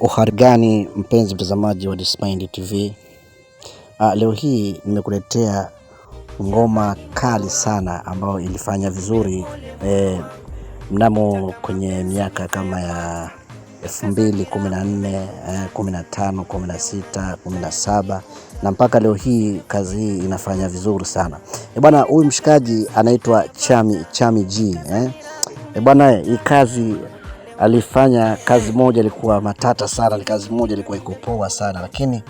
Uharigani mpenzi mtazamaji wa Dismind TV. Leo hii nimekuletea ngoma kali sana ambayo ilifanya vizuri mnamo kwenye miaka kama ya 2014, 15, 16, 17 na mpaka leo hii kazi hii inafanya vizuri sana. Bwana, huyu mshikaji anaitwa Chami G. Bwana, hii kazi alifanya kazi moja ilikuwa matata sana, kazi moja ilikuwa iko poa sana, lakini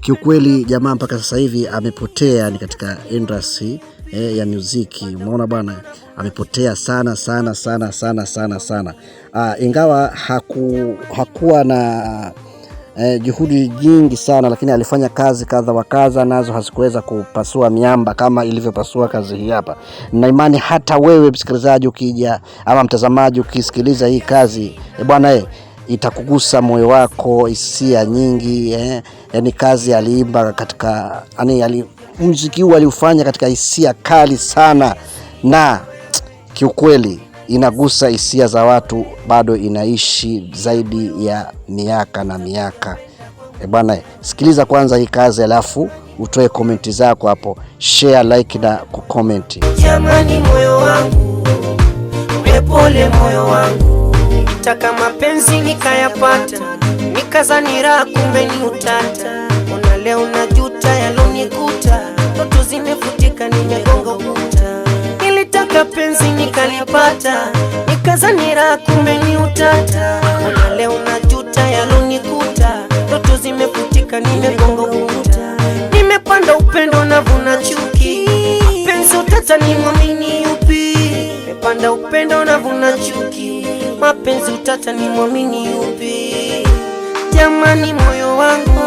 kiukweli jamaa mpaka sasa hivi amepotea ni katika industry ya muziki. Umeona bwana, amepotea sana sana sana sana sana sana. Ingawa hakuwa na juhudi nyingi sana, lakini alifanya kazi kadha wa kadha, nazo hazikuweza kupasua miamba kama ilivyopasua kazi hii hapa. Na imani hata wewe msikilizaji ukija ama mtazamaji ukisikiliza hii kazi bwana, itakugusa moyo wako, hisia nyingi yani kazi aliimba katika muziki huu aliufanya katika hisia kali sana, na kiukweli inagusa hisia za watu, bado inaishi zaidi ya miaka na miaka. Bwana, sikiliza kwanza hii kazi alafu utoe komenti zako hapo, share, like na kucomment. Jamani moyo wangu, pole moyo wangu, nitaka mapenzi nikayapata, nikazani raha kumbe ni utata. Una leo najuta yalonikuta, ndoto zimefutika nimegonga ukuta. Nilitaka penzi nikalipata, nikazani raha kumbe ni utata. Una leo najuta yalonikuta, ndoto zimefutika nimegonga ukuta. Nimepanda upendo na vuna chuki, penzi utata ni mwamini yupi? Nimepanda upendo na vuna chuki, mapenzi utata ni mwamini yupi? Jamani moyo wangu,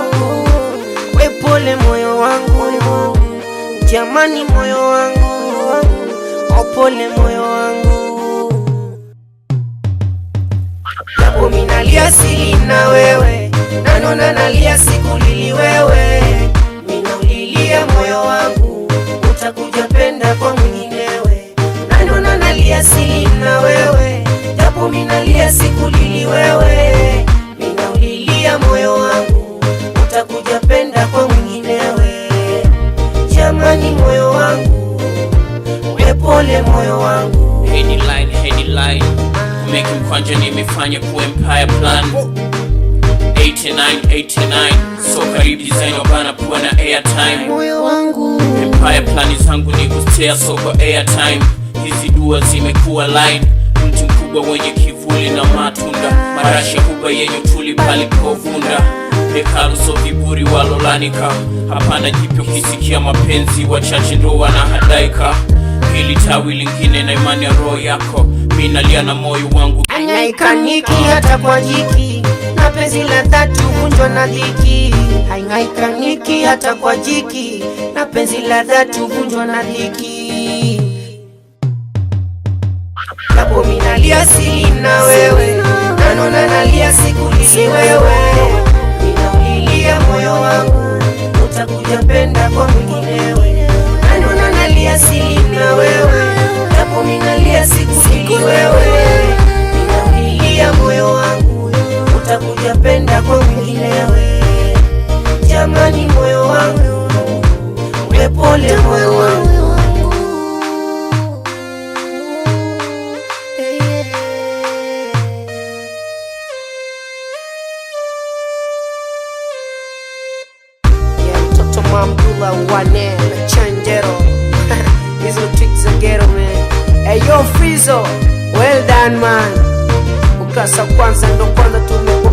we pole moyo wangu. Jamani moyo wangu, pole moyo wangu. Japo minalia sili na wewe, nanona nalia siku lili wewe. Minaulilia moyo wangu, utakuja penda kwa mwinginewe. Nanona nalia sili na wewe, japo minalia siku lili wewe. Minaulilia moyo wangu, utakuja penda kwa mwinginewe. Jamani moyo wangu, we pole moyo wangu. Headline kumeki mkwanja nimefanya ku Empire Plan 89 so karibu design wabana kuwa na airtime. Moyo wangu, Empire Plan zangu ni kustea so kwa airtime. Hizi dua zimekuwa line, mtu mkubwa wenye kivuli na matunda, marasha kubwa yenye tuli pali povunda. Hekalu so viburi walolanika, hapana jipyo kisikia mapenzi, wachache ndo wanahadaika. Hili tawi lingine na imani ya roho yako, minalia na moyo wangu. Haingaikaniki hata kwa jiki, na penzi la dhati uvunjwa na dhiki. Haingaikaniki hata kwa jiki, na penzi la dhati uvunjwa na dhiki. Japo minalia sili na wewe, nanona nalia siku lili wewe. Minaulilia moyo wangu, utakuja penda kwa mwinginewe. Nanona nalia sili na wewe, japo minalia siku lili wewe. Minaulilia moyo wangu, utakuja penda kwa mwinginewe. Jamani moyo wangu, we pole moyo wangu. Abdullah Wane Chanjero. These are tricks of ghetto man. Hey yo Fizo, well done man. Ukasa kwanza ndo kwanza tumeko